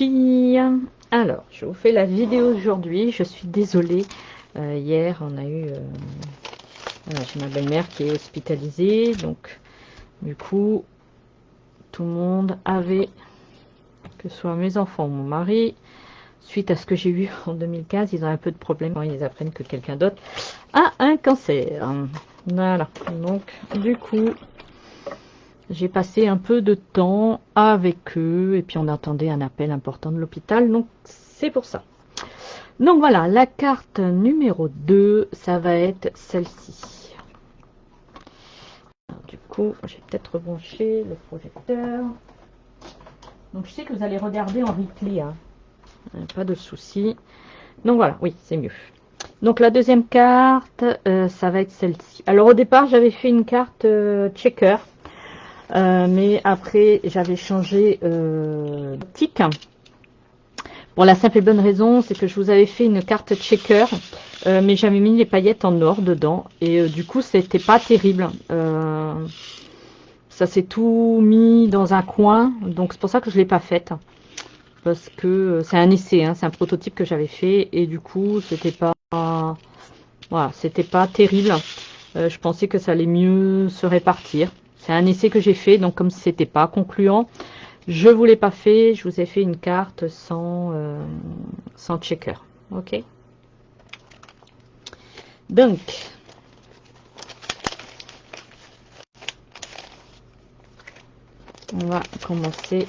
filles. Alors, je vous fais la vidéo aujourd'hui. Je suis désolée. Hier, on a eu... voilà, j'ai ma belle-mère qui est hospitalisée. Donc, du coup, tout le monde avait, que ce soit mes enfants ou mon mari, suite à ce que j'ai eu en 2015, ils ont un peu de problème quand ils apprennent que quelqu'un d'autre a un cancer. Voilà. Donc, du coup... j'ai passé un peu de temps avec eux et puis on attendait un appel important de l'hôpital, donc c'est pour ça. Donc voilà, la carte numéro 2, ça va être celle-ci. Du coup, j'ai peut-être rebranché le projecteur. Donc je sais que vous allez regarder en replay, hein. Pas de souci. Donc voilà, oui, c'est mieux. Donc la deuxième carte, ça va être celle-ci. Alors au départ, j'avais fait une carte checker. Mais après j'avais changé d'optique pour la simple et bonne raison, c'est que je vous avais fait une carte checker, mais j'avais mis les paillettes en or dedans et du coup c'était pas terrible. Ça s'est tout mis dans un coin, donc c'est pour ça que je l'ai pas faite, parce que c'est un essai, hein, c'est un prototype que j'avais fait et du coup c'était pas, voilà, c'était pas terrible. Je pensais que ça allait mieux se répartir. C'est un essai que j'ai fait, donc comme c'était pas concluant, je vous l'ai pas fait. Je vous ai fait une carte sans checker. Ok. Donc, on va commencer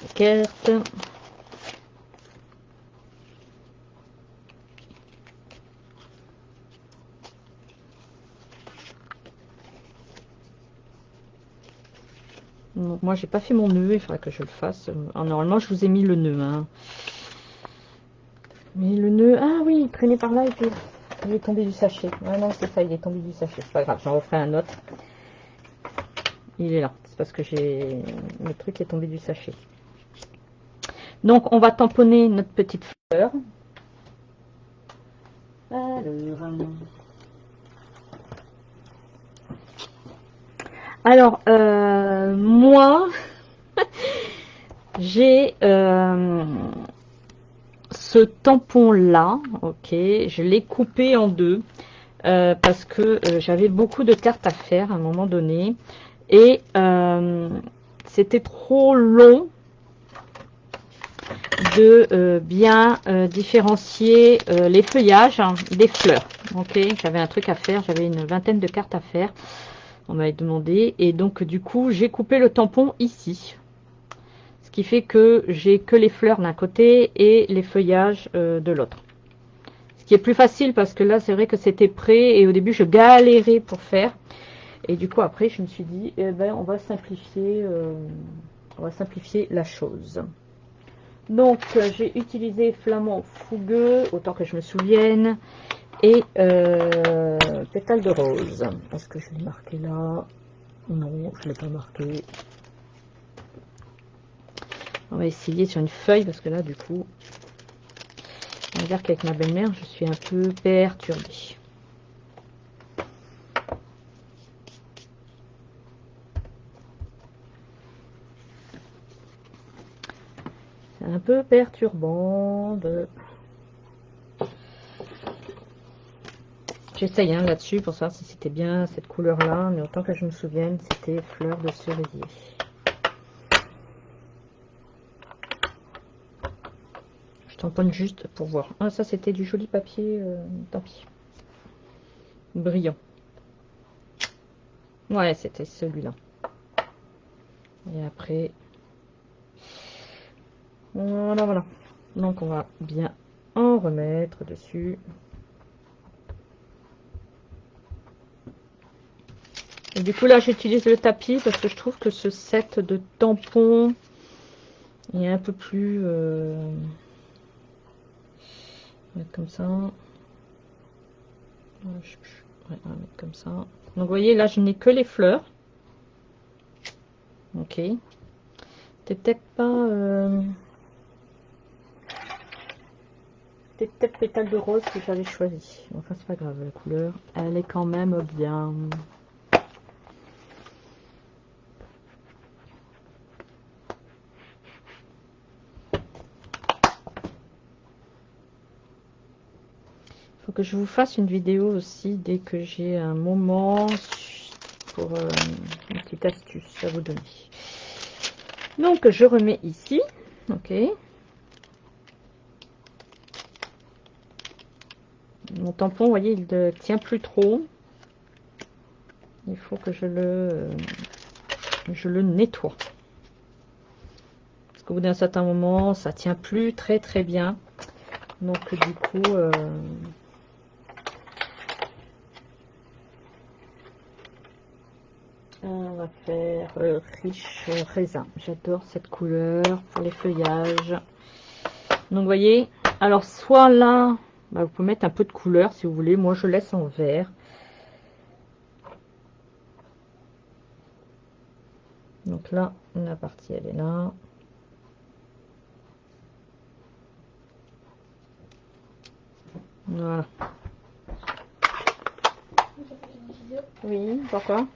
la carte. Donc, moi, j'ai pas fait mon nœud. Il faudra que je le fasse. Normalement, je vous ai mis le nœud, hein. Mais le nœud, ah oui, il traînait par là et puis il est tombé du sachet. Ah non, c'est ça, il est tombé du sachet. C'est pas grave, j'en referai un autre. Il est là. C'est parce que j'ai le truc est tombé du sachet. Donc, on va tamponner notre petite fleur. Alors, moi, j'ai ce tampon-là, ok, je l'ai coupé en deux parce que j'avais beaucoup de cartes à faire à un moment donné et c'était trop long de bien différencier les feuillages des fleurs. Ok, j'avais un truc à faire, j'avais une vingtaine de cartes à faire. On m'avait demandé et donc du coup j'ai coupé le tampon ici. Ce qui fait que j'ai que les fleurs d'un côté et les feuillages de l'autre. Ce qui est plus facile parce que là c'est vrai que c'était prêt et au début je galérais pour faire. Et du coup après je me suis dit eh ben, on va simplifier la chose. Donc j'ai utilisé flamand fougueux, autant que je me souvienne, et pétale de rose. Est-ce que je l'ai marqué là? Non, je ne l'ai pas marqué. On va essayer sur une feuille parce que là du coup, on va dire qu'avec ma belle-mère, je suis un peu perturbée. C'est un peu perturbant de... J'essaye hein, là-dessus pour savoir si c'était bien cette couleur-là, mais autant que je me souvienne, c'était fleur de cerisier. Je tamponne juste pour voir. Ah, ça c'était du joli papier, tant pis. Brillant. Ouais, c'était celui-là. Et après... Voilà, voilà. Donc on va bien en remettre dessus. Et du coup là j'utilise le tapis parce que je trouve que ce set de tampons est un peu plus... on va mettre comme ça. Ouais, on va mettre comme ça. Donc vous voyez là je n'ai que les fleurs. Ok. C'est peut-être pas... c'était peut-être pétale de rose que j'avais choisi. Enfin c'est pas grave, la couleur elle est quand même bien. que je vous fasse une vidéo aussi dès que j'ai un moment pour une petite astuce à vous donner. Donc je remets ici, ok. Mon tampon, vous voyez, il ne tient plus trop. Il faut que je le nettoie. Parce qu'au bout d'un certain moment, ça tient plus très très bien. Donc du coup, on va faire riche raisin. J'adore cette couleur pour les feuillages. Donc vous voyez, alors soit là, bah, vous pouvez mettre un peu de couleur si vous voulez. Moi je laisse en vert. Donc là, la partie elle est là. Voilà. Oui, pourquoi?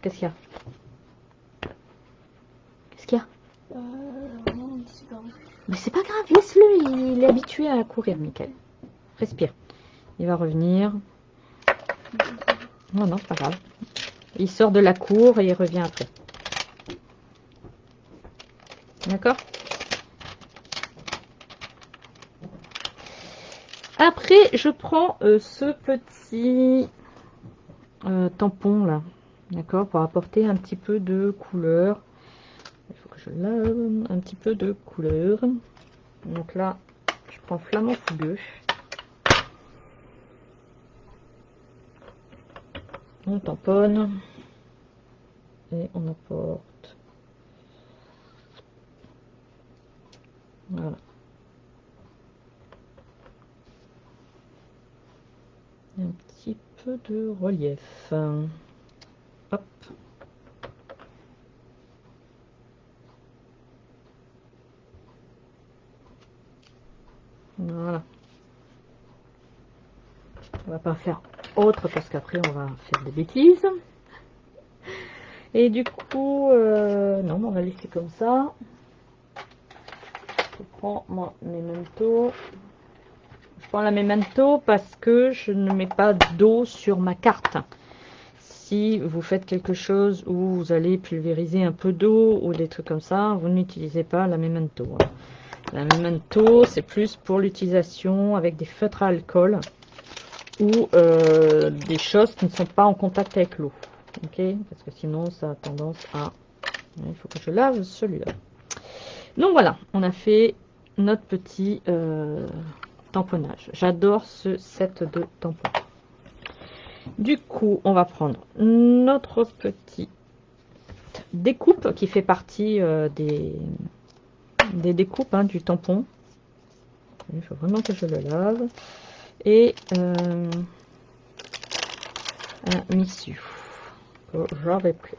Qu'est-ce qu'il y a? Qu'est-ce qu'il y a? Mais c'est pas grave, laisse-le, il est habitué à courir, Mickaël. Respire. Il va revenir. Non, non, c'est pas grave. Il sort de la cour et il revient après. D'accord? Après, je prends ce petit tampon là. D'accord? Pour apporter un petit peu de couleur. Il faut que je lave un petit peu de couleur. Donc là, je prends Flamand Fougueux. On tamponne. Et on apporte. Voilà. Un petit peu de relief. Hop. Voilà. On va pas faire autre parce qu'après on va faire des bêtises. Et du coup, non, on va laisser comme ça. Je prends mon memento. Je prends la memento parce que je ne mets pas d'eau sur ma carte. Si vous faites quelque chose où vous allez pulvériser un peu d'eau ou des trucs comme ça, vous n'utilisez pas la memento. La memento, c'est plus pour l'utilisation avec des feutres à alcool ou des choses qui ne sont pas en contact avec l'eau. Ok, parce que sinon ça a tendance à... Il faut que je lave celui-là. Donc voilà, on a fait notre petit tamponnage. J'adore ce set de tampons. Du coup, on va prendre notre petite découpe qui fait partie des découpes du tampon. Il faut vraiment que je le lave. Et un missu que j'avais pris.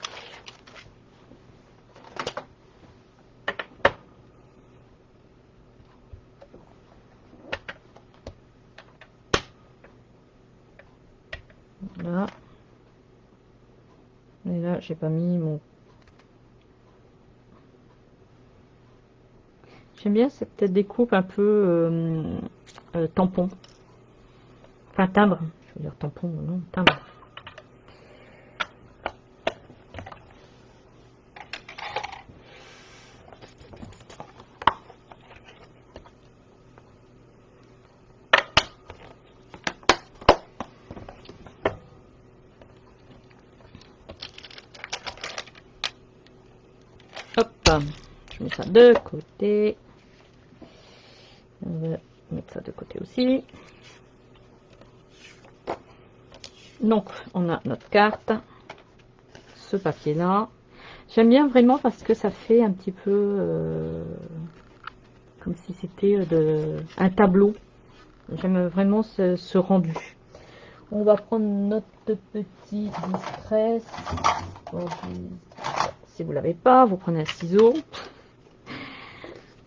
Voilà. Et là, j'ai pas mis mon... J'aime bien cette découpe un peu tampon. Enfin, timbre. Je veux dire tampon, non, timbre. Hop, je mets ça de côté. On va mettre ça de côté aussi. Donc, on a notre carte, ce papier-là. J'aime bien vraiment parce que ça fait un petit peu comme si c'était un tableau. J'aime vraiment ce rendu. On va prendre notre petit distress. Si vous l'avez pas, vous prenez un ciseau.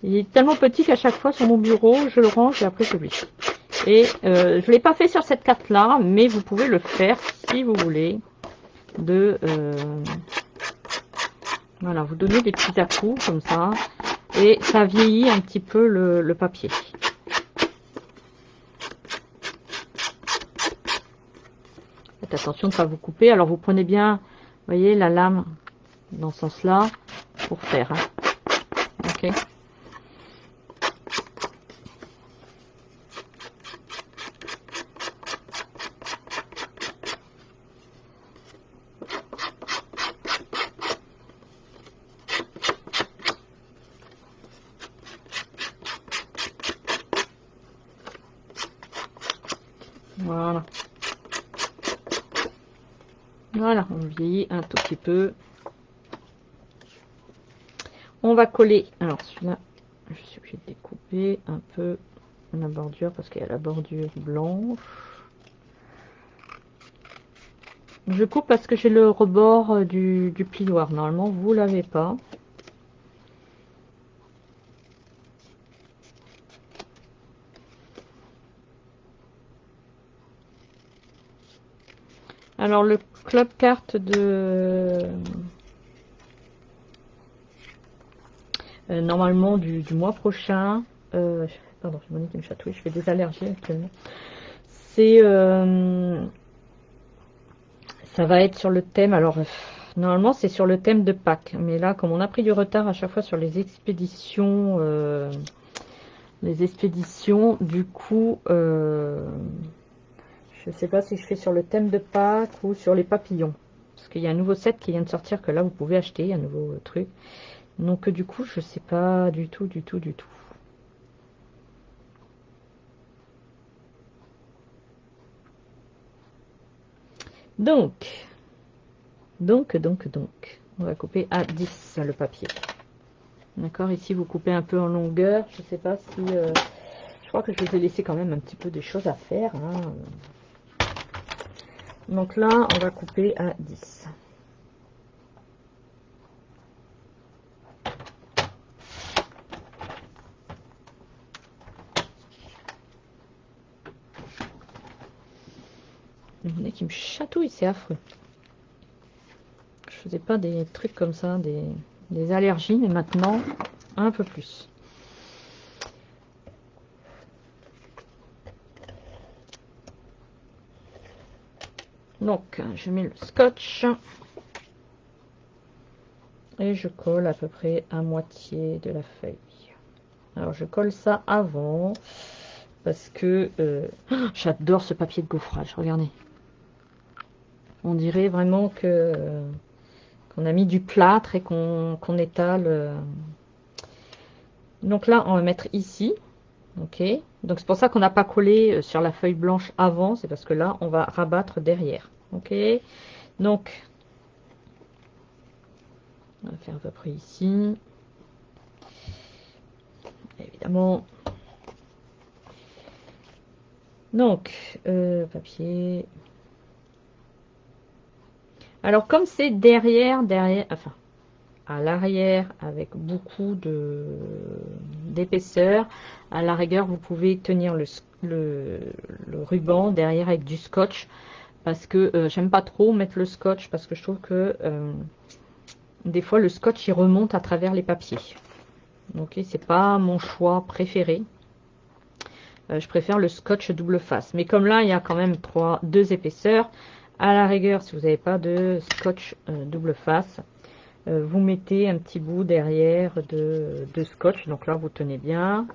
Il est tellement petit qu'à chaque fois sur mon bureau, je le range et après je l'oublie. Et je ne l'ai pas fait sur cette carte là, mais vous pouvez le faire si vous voulez. Voilà, vous donnez des petits à-coups comme ça. Et ça vieillit un petit peu le papier. faites attention de ne pas vous couper. Alors vous prenez bien, vous voyez, la lame dans ce sens-là pour faire. Hein. Ok. Voilà. Voilà, on vieillit un tout petit peu. On va coller. Alors celui-là, je suis obligée de découper un peu la bordure parce qu'il y a la bordure blanche. Je coupe parce que j'ai le rebord du plioir. Normalement, vous l'avez pas. Alors le club carte de normalement du mois prochain. Pardon, j'ai mon nez qui me chatouille. Je fais des allergies actuellement. C'est ça va être sur le thème. Alors normalement c'est sur le thème de Pâques, mais là comme on a pris du retard à chaque fois sur les expéditions, du coup. Je sais pas si je fais sur le thème de Pâques ou sur les papillons. Parce qu'il y a un nouveau set qui vient de sortir que là vous pouvez acheter, un nouveau truc. Donc du coup je sais pas du tout. Donc, on va couper à 10 le papier. D'accord, ici vous coupez un peu en longueur. Je sais pas si... je crois que je vous ai laissé quand même un petit peu des choses à faire. Hein. Donc là, on va couper à 10. Le nez qui me chatouille, c'est affreux. Je faisais pas des trucs comme ça, des allergies, mais maintenant, un peu plus. Donc, je mets le scotch. Et je colle à peu près à moitié de la feuille. Alors, je colle ça avant. Parce que j'adore ce papier de gaufrage, regardez. On dirait vraiment que qu'on a mis du plâtre et qu'on étale. Donc là, on va mettre ici. Ok. Donc c'est pour ça qu'on n'a pas collé sur la feuille blanche avant. C'est parce que là, on va rabattre derrière. Ok. Donc, on va faire à peu près ici. Évidemment. Donc, papier. Alors, comme c'est derrière, enfin, à l'arrière, avec beaucoup d'épaisseur, à la rigueur, vous pouvez tenir le ruban derrière avec du scotch, parce que j'aime pas trop mettre le scotch, parce que je trouve que des fois, le scotch, il remonte à travers les papiers. Donc, c'est pas mon choix préféré. Je préfère le scotch double face. Mais comme là, il y a quand même deux épaisseurs, à la rigueur, si vous n'avez pas de scotch double face, vous mettez un petit bout derrière de scotch. Donc là, vous tenez bien.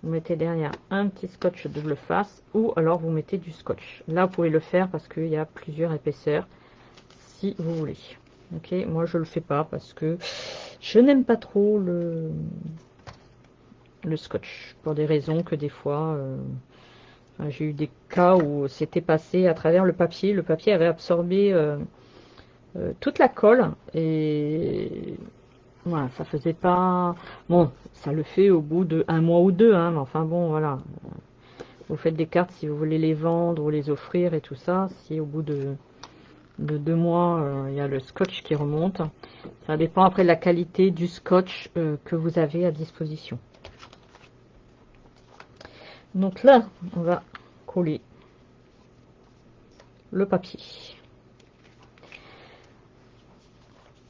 Vous mettez derrière un petit scotch double face ou alors vous mettez du scotch. Là, vous pouvez le faire parce qu'il y a plusieurs épaisseurs si vous voulez. Ok, moi je le fais pas parce que je n'aime pas trop le scotch pour des raisons que des fois j'ai eu des cas où c'était passé à travers le papier. Le papier avait absorbé toute la colle et voilà, ça faisait pas... Bon, ça le fait au bout de 1 mois ou 2, hein, mais enfin bon, voilà. Vous faites des cartes si vous voulez les vendre ou les offrir et tout ça. Si au bout de 2 mois, il y a le scotch qui remonte. Ça dépend après de la qualité du scotch que vous avez à disposition. Donc là, on va coller le papier.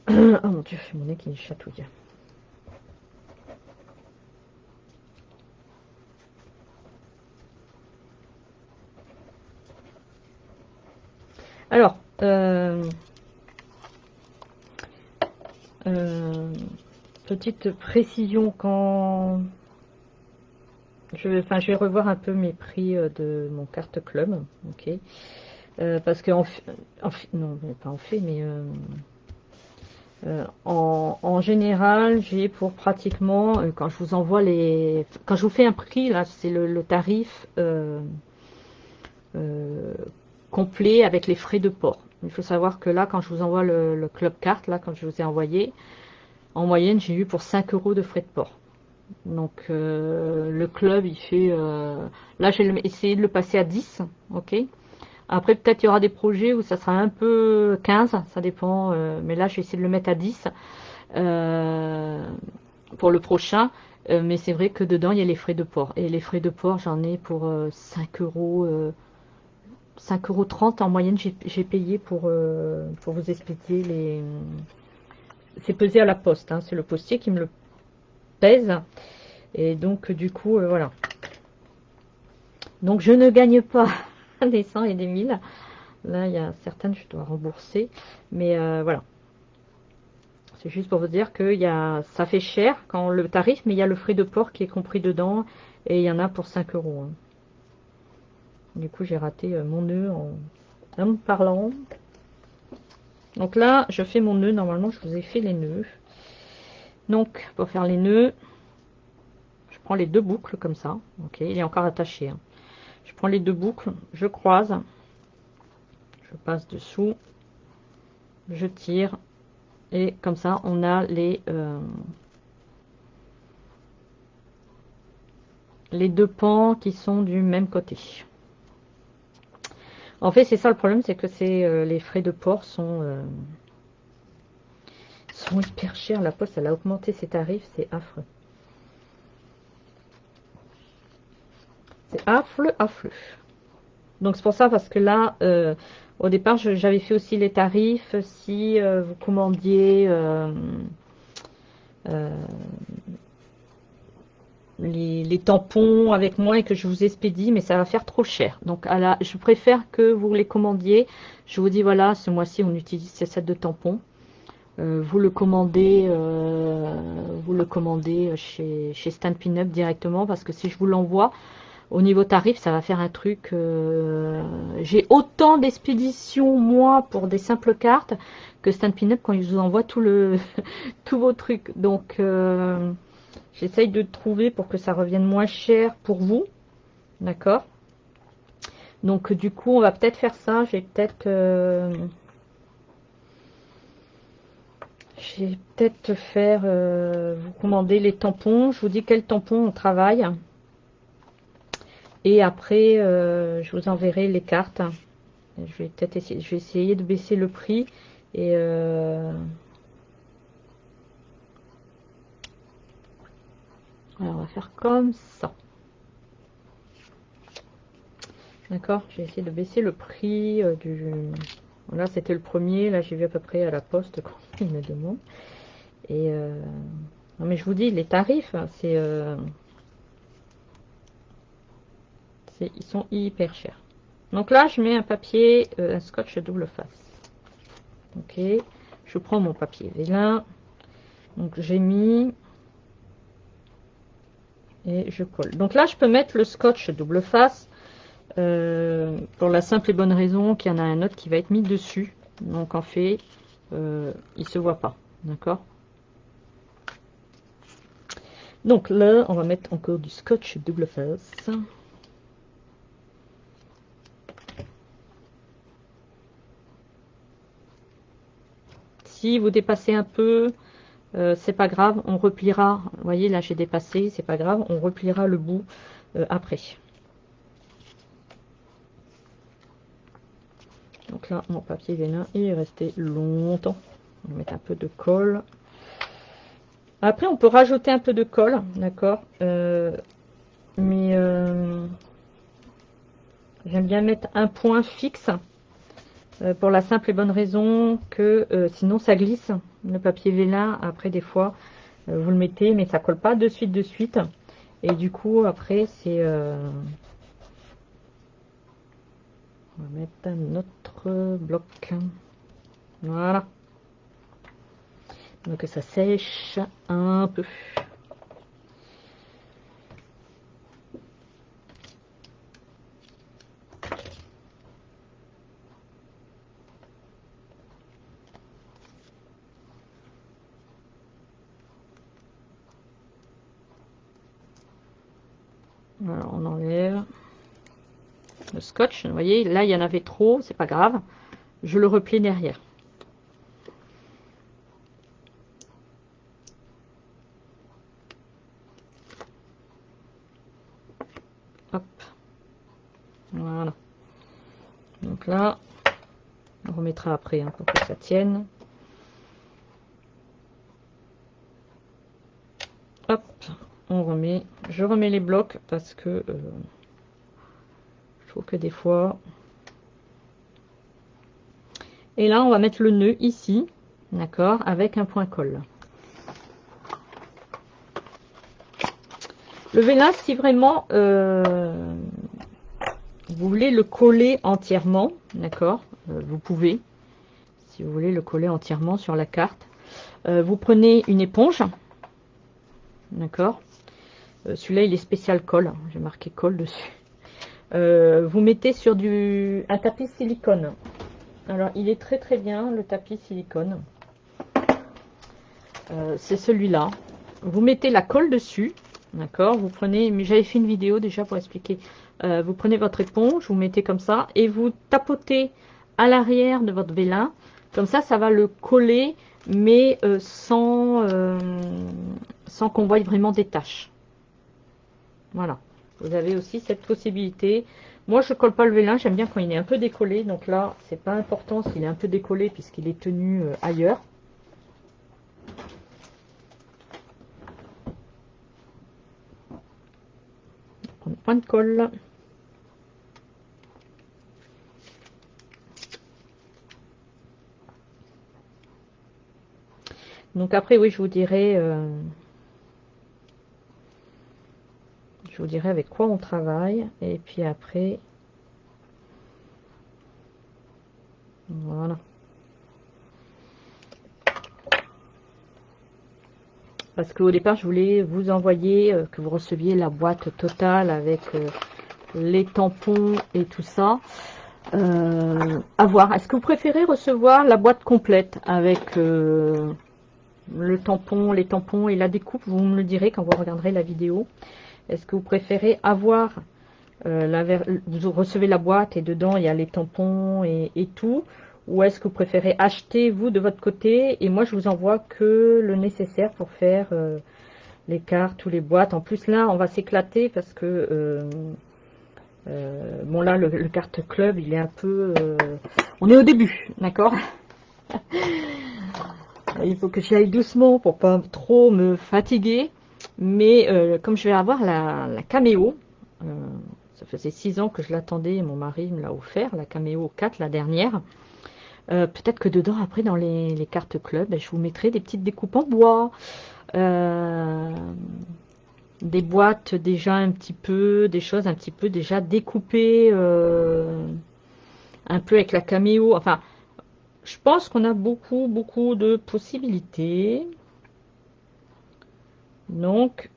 Oh mon dieu, mon nez qui chatouille. Alors, petite précision, quand je vais revoir un peu mes prix de mon carte club, ok, parce que non, mais pas en fait, mais en général, j'ai pour pratiquement, quand je vous envoie quand je vous fais un prix, là, c'est le tarif euh, complet avec les frais de port. Il faut savoir que là, quand je vous envoie le club carte, là, quand je vous ai envoyé, en moyenne, j'ai eu pour 5 € de frais de port. Donc, le club, il fait... là, j'ai essayé de le passer à 10, ok. Après, peut-être il y aura des projets où ça sera un peu 15, ça dépend. Mais là, je vais essayer de le mettre à 10 euh, pour le prochain. Mais c'est vrai que dedans, il y a les frais de port. Et les frais de port, j'en ai pour 5 euros. 5,30 € en moyenne, j'ai payé pour vous expliquer les... C'est pesé à la poste, hein, c'est le postier qui me le pèse. Et donc, du coup, voilà. Donc, je ne gagne pas des 100 et des 1000. Là, il y a certaines, je dois rembourser. Mais voilà. C'est juste pour vous dire que ça fait cher quand le tarif, mais il y a le frais de port qui est compris dedans. Et il y en a pour 5 €. Hein. Du coup, j'ai raté mon nœud en me parlant. Donc là, je fais mon nœud. Normalement, je vous ai fait les nœuds. Donc, pour faire les nœuds, je prends les deux boucles comme ça. Ok, il est encore attaché. Hein. Je prends les deux boucles, je croise, je passe dessous, je tire. Et comme ça, on a les deux pans qui sont du même côté. En fait, c'est ça le problème, c'est que les frais de port sont hyper chers. La Poste, elle a augmenté ses tarifs, c'est affreux. C'est affreux, affreux. Donc c'est pour ça, parce que là, au départ, j'avais fait aussi les tarifs si vous commandiez euh, les tampons avec moi et que je vous expédie, mais ça va faire trop cher. Donc je préfère que vous les commandiez. Je vous dis, voilà, ce mois-ci, on utilise ces sets de tampons. Vous le commandez, chez Stampin' Up directement, parce que si je vous l'envoie, au niveau tarif, ça va faire un truc... j'ai autant d'expéditions, moi, pour des simples cartes, que Stampin' Up quand ils vous envoient tous vos trucs. Donc, j'essaye de trouver pour que ça revienne moins cher pour vous. D'accord? Donc, du coup, on va peut-être faire ça. Je vais peut-être faire... vous commander les tampons. Je vous dis quels tampons on travaille. Et après, je vous enverrai les cartes. Je vais essayer de baisser le prix. Et alors, on va faire comme ça. D'accord? J'ai essayé de baisser le prix du... Là, c'était le premier. Là, j'ai vu à peu près à la poste quand il me demande. Et non, mais je vous dis, les tarifs, hein, ils sont hyper chers. Donc là, je mets un papier, un scotch double face. Ok. Je prends mon papier vélin. Donc j'ai mis et je colle. Donc là, je peux mettre le scotch double face pour la simple et bonne raison qu'il y en a un autre qui va être mis dessus. Donc en fait, il se voit pas. D'accord? Donc là, on va mettre encore du scotch double face. Si vous dépassez un peu, c'est pas grave, on repliera. Vous voyez, là j'ai dépassé, c'est pas grave, on repliera le bout après. Donc là, mon papier vélin, il est resté longtemps. On va mettre un peu de colle. Après, on peut rajouter un peu de colle, d'accord, mais j'aime bien mettre un point fixe pour la simple et bonne raison que sinon ça glisse. Le papier vélin, après des fois, vous le mettez, mais ça colle pas de suite, de suite. Et du coup, après, c'est... On va mettre notre bloc. Voilà. Donc ça sèche un peu. Alors on enlève le scotch. Vous voyez, là il y en avait trop, c'est pas grave. Je le replie derrière. Hop. Voilà. Donc là, on remettra après hein, pour que ça tienne. Hop, on remet. Je remets les blocs parce que je trouve que des fois. Et là, on va mettre le nœud ici, d'accord, avec un point colle. Le vélin, si vraiment vous voulez le coller entièrement, d'accord, vous pouvez, si vous voulez le coller entièrement sur la carte. Vous prenez une éponge, d'accord. Celui-là, il est spécial colle. J'ai marqué colle dessus. Vous mettez sur un tapis silicone. Alors, il est très très bien, le tapis silicone. C'est celui-là. Vous mettez la colle dessus, d'accord. Vous prenez, mais j'avais fait une vidéo déjà pour expliquer. Vous prenez votre éponge, vous mettez comme ça, et vous tapotez à l'arrière de votre vélin. Comme ça va le coller, mais sans qu'on voie vraiment des taches. Voilà. Vous avez aussi cette possibilité. Moi, je colle pas le vélin, j'aime bien quand il est un peu décollé. Donc là, c'est pas important s'il est un peu décollé puisqu'il est tenu ailleurs. On prend un point de colle. Donc après, oui, je vous dirai avec quoi on travaille. Et puis après, voilà. Parce qu'au départ, je voulais vous envoyer, que vous receviez la boîte totale avec les tampons et tout ça. À voir. Est-ce que vous préférez recevoir la boîte complète avec le tampon, les tampons et la découpe? Vous me le direz quand vous regarderez la vidéo. Est-ce que vous préférez avoir vous recevez la boîte et dedans il y a les tampons et tout, ou est-ce que vous préférez acheter vous de votre côté et moi je vous envoie que le nécessaire pour faire les cartes ou les boîtes? En plus là on va s'éclater parce que bon là le carte club il est un peu on est au début, d'accord. Il faut que j'y aille doucement pour pas trop me fatiguer, mais comme je vais avoir la caméo, ça faisait 6 ans que je l'attendais, mon mari me l'a offert, la caméo 4, la dernière. Peut-être que dedans, après, dans les cartes club, ben, je vous mettrai des petites découpes en bois, des boîtes déjà un petit peu, des choses un petit peu déjà découpées, un peu avec la caméo. Enfin, je pense qu'on a beaucoup, beaucoup de possibilités. Donc,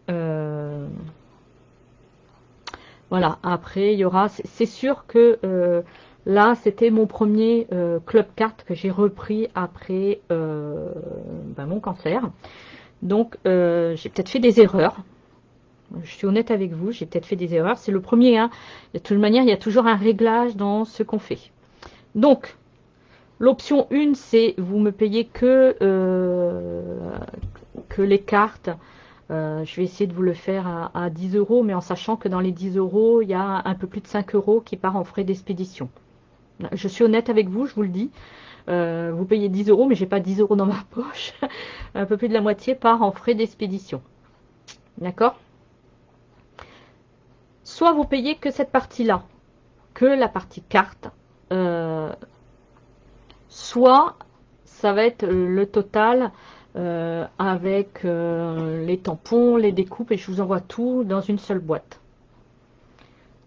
voilà, après, il y aura... C'est sûr que là, c'était mon premier club carte que j'ai repris après ben, mon cancer. Donc, j'ai peut-être fait des erreurs. Je suis honnête avec vous, j'ai peut-être fait des erreurs. C'est le premier, hein. De toute manière, il y a toujours un réglage dans ce qu'on fait. Donc, l'option 1, c'est vous me payez que les cartes. Je vais essayer de vous le faire à 10 euros, mais en sachant que dans les 10 euros, il y a un peu plus de 5 euros qui part en frais d'expédition. Je suis honnête avec vous, je vous le dis. Vous payez 10 euros, mais j'ai pas 10 euros dans ma poche. Un peu plus de la moitié part en frais d'expédition. D'accord? Soit vous payez que cette partie-là, que la partie carte, soit ça va être le total avec les tampons, les découpes, et je vous envoie tout dans une seule boîte.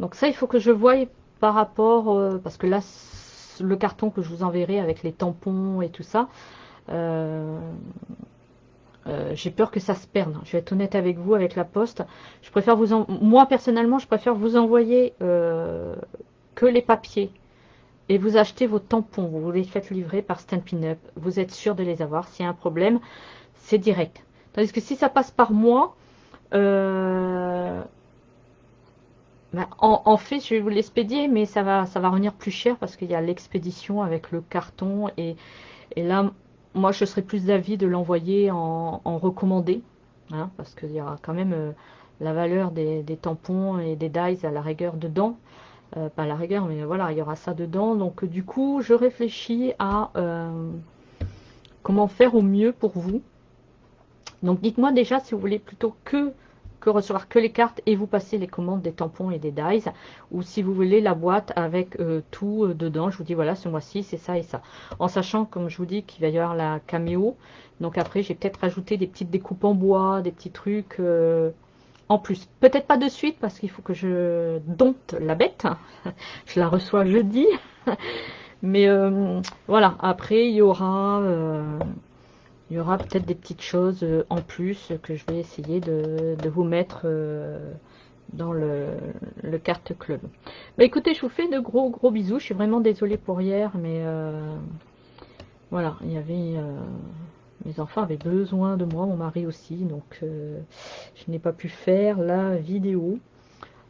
Donc ça, il faut que je voie par rapport, parce que là, le carton que je vous enverrai avec les tampons et tout ça, euh, j'ai peur que ça se perde. Je vais être honnête avec vous, avec la poste. Je préfère moi personnellement, je préfère vous envoyer que les papiers et vous achetez vos tampons. Vous les faites livrer par Stampin' Up. Vous êtes sûr de les avoir. S'il y a un problème, c'est direct. Tandis que si ça passe par moi, euh, en fait, je vais vous l'expédier, mais ça va revenir plus cher parce qu'il y a l'expédition avec le carton et là, moi, je serais plus d'avis de l'envoyer en recommandé, hein, parce qu'il y aura quand même la valeur des tampons et des dies à la rigueur dedans. Pas à la rigueur, mais voilà, il y aura ça dedans. Donc, du coup, je réfléchis à comment faire au mieux pour vous. Donc, dites-moi déjà si vous voulez plutôt que recevoir que les cartes et vous passer les commandes des tampons et des dies, ou si vous voulez la boîte avec tout dedans. Je vous dis voilà, ce mois-ci c'est ça et ça, en sachant comme je vous dis qu'il va y avoir la caméo. Donc après j'ai peut-être rajouté des petites découpes en bois, des petits trucs en plus, peut-être pas de suite parce qu'il faut que je dompte la bête. Je la reçois jeudi. Mais voilà, après il y aura peut-être des petites choses en plus que je vais essayer de vous mettre dans le carte club. Bah écoutez, je vous fais de gros gros bisous. Je suis vraiment désolée pour hier, mais voilà, il y avait mes enfants avaient besoin de moi, mon mari aussi, donc je n'ai pas pu faire la vidéo.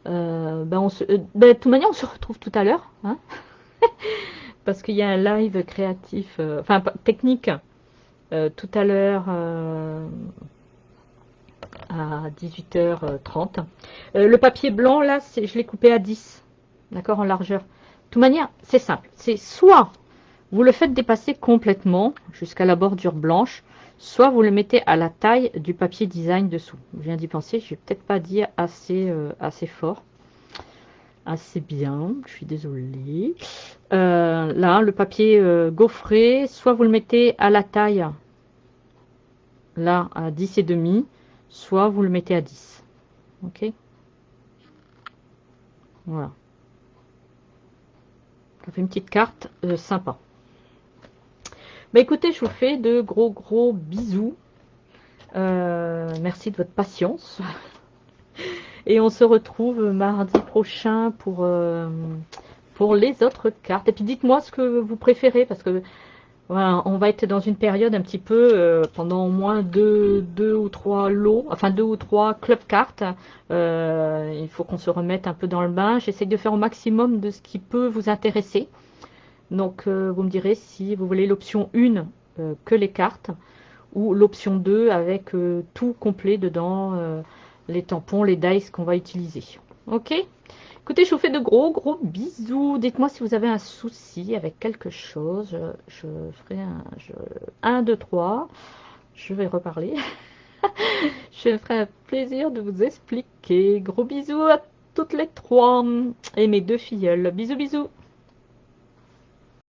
De toute manière, on se retrouve tout à l'heure, hein, parce qu'il y a un live créatif, enfin technique, tout à l'heure à 18h30. Le papier blanc, là, je l'ai coupé à 10, d'accord, en largeur. De toute manière, c'est simple. C'est soit vous le faites dépasser complètement jusqu'à la bordure blanche, soit vous le mettez à la taille du papier design dessous. Je viens d'y penser, je ne vais peut-être pas dire assez fort. Assez bien, je suis désolée. Là, le papier gaufré, soit vous le mettez à la taille, là, à 10 et demi, soit vous le mettez à 10. Ok, voilà. Ça fait une petite carte sympa. Bah écoutez, je vous fais de gros gros bisous. Merci de votre patience. Et on se retrouve mardi prochain pour les autres cartes. Et puis dites-moi ce que vous préférez, parce que voilà, on va être dans une période un petit peu pendant au moins deux ou trois lots, enfin 2 ou 3 club cartes. Il faut qu'on se remette un peu dans le bain. J'essaie de faire au maximum de ce qui peut vous intéresser. Donc vous me direz si vous voulez l'option 1 que les cartes ou l'option 2 avec tout complet dedans, les tampons, les dice qu'on va utiliser. Ok? Écoutez, je vous fais de gros gros bisous. Dites-moi si vous avez un souci avec quelque chose. Je ferai 1, 2, 3. Je vais reparler. Je me ferai un plaisir de vous expliquer. Gros bisous à toutes les trois. Et mes 2 filleuls. Bisous bisous.